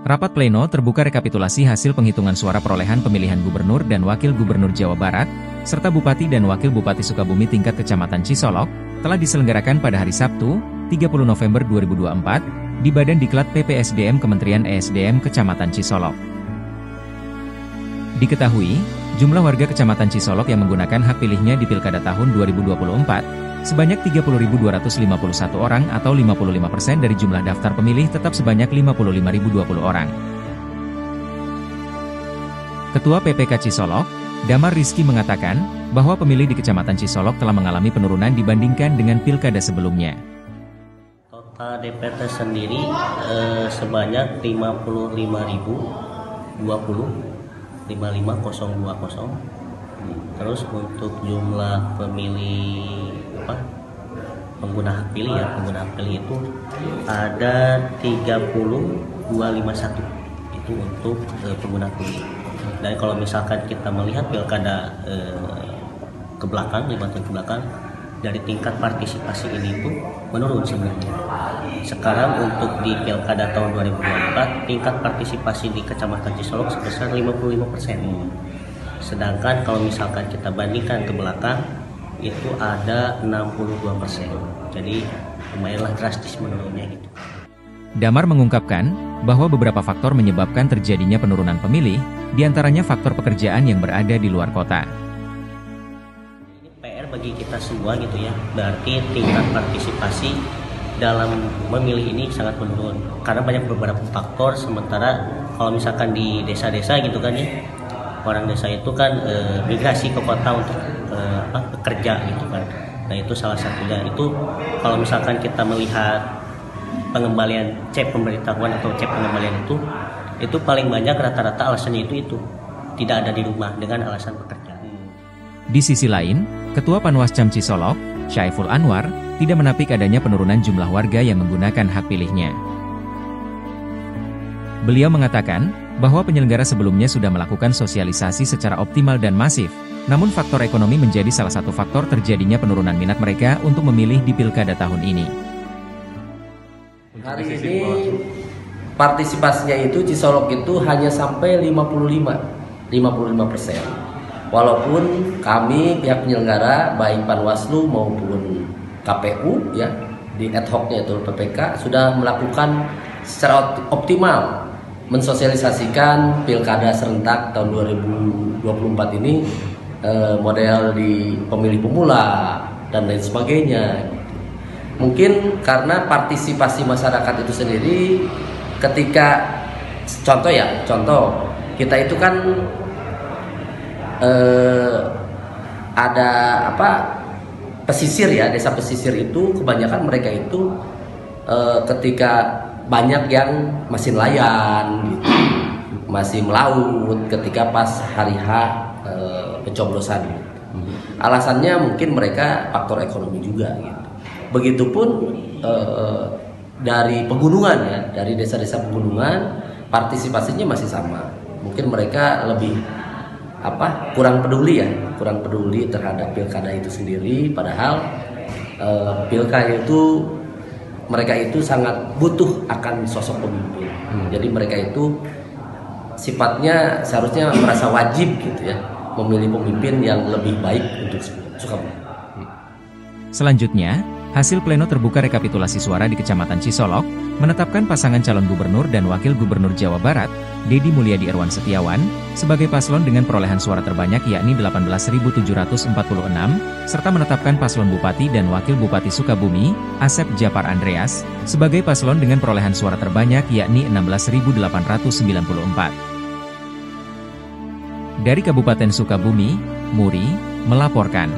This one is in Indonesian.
Rapat pleno terbuka rekapitulasi hasil penghitungan suara perolehan pemilihan gubernur dan wakil gubernur Jawa Barat, serta bupati dan wakil bupati Sukabumi tingkat Kecamatan Cisolok, telah diselenggarakan pada hari Sabtu, 30 November 2024, di Badan Diklat PPSDM Kementerian ESDM Kecamatan Cisolok. Diketahui, jumlah warga Kecamatan Cisolok yang menggunakan hak pilihnya di Pilkada tahun 2024, sebanyak 30.251 orang atau 55% dari jumlah daftar pemilih tetap sebanyak 55.020 orang. Ketua PPK Cisolok, Damar Rizky mengatakan, bahwa pemilih di Kecamatan Cisolok telah mengalami penurunan dibandingkan dengan pilkada sebelumnya. Total DPT sendiri sebanyak 55.020. Terus untuk jumlah pemilih pengguna hak pilih itu ada 30.251 itu untuk pengguna hak pilih. Dan kalau misalkan kita melihat pilkada ke belakang, 5 tahun ke belakang, dari tingkat partisipasi ini tuh menurun sebenarnya. Sekarang untuk di pilkada tahun 2024, tingkat partisipasi di Kecamatan Cisolok sebesar 55%. Sedangkan kalau misalkan kita bandingkan ke belakang, itu ada 62%. Jadi lumayanlah drastis menurunnya gitu. Damar mengungkapkan bahwa beberapa faktor menyebabkan terjadinya penurunan pemilih, diantaranya faktor pekerjaan yang berada di luar kota. Ini PR bagi kita semua gitu ya, berarti tingkat partisipasi dalam memilih ini sangat menurun. Karena banyak beberapa faktor, sementara kalau misalkan di desa-desa gitu kan ya, orang desa itu kan migrasi ke kota untuk bekerja gitu kan. Nah itu salah satunya. Itu kalau misalkan kita melihat pengembalian cek pemberitahuan atau cek pengembalian itu paling banyak rata-rata alasannya itu tidak ada di rumah dengan alasan pekerjaan. Di sisi lain, Ketua Panwascam Cisolok, Syaiful Anwar, tidak menapik adanya penurunan jumlah warga yang menggunakan hak pilihnya. Beliau mengatakan bahwa penyelenggara sebelumnya sudah melakukan sosialisasi secara optimal dan masif, namun faktor ekonomi menjadi salah satu faktor terjadinya penurunan minat mereka untuk memilih di pilkada tahun ini. Hari ini partisipasinya itu Cisolok itu hanya sampai 55%. Walaupun kami pihak penyelenggara baik Panwaslu maupun KPU ya di ad hoc-nya itu PPK sudah melakukan secara optimal mensosialisasikan pilkada serentak tahun 2024 ini model di pemilih pemula dan lain sebagainya. Mungkin karena partisipasi masyarakat itu sendiri ketika contoh kita itu kan ada pesisir ya, desa pesisir itu kebanyakan mereka itu ketika banyak yang masih nelayan gitu, masih melaut ketika pas hari H pencoblosan gitu. Alasannya mungkin mereka faktor ekonomi juga gitu. Begitupun dari pegunungan ya, dari desa-desa pegunungan partisipasinya masih sama. Mungkin mereka lebih kurang peduli terhadap pilkada itu sendiri, padahal pilkada itu mereka itu sangat butuh akan sosok pemimpin. Jadi mereka itu sifatnya seharusnya merasa wajib gitu ya, memilih pemimpin yang lebih baik untuk Sukabumi. Selanjutnya, hasil pleno terbuka rekapitulasi suara di Kecamatan Cisolok menetapkan pasangan calon gubernur dan wakil gubernur Jawa Barat, Deddy Mulyadi Irwan Setiawan, sebagai paslon dengan perolehan suara terbanyak yakni 18.746, serta menetapkan paslon bupati dan wakil bupati Sukabumi, Asep Japar Andreas, sebagai paslon dengan perolehan suara terbanyak yakni 16.894. Dari Kabupaten Sukabumi, Muri, melaporkan.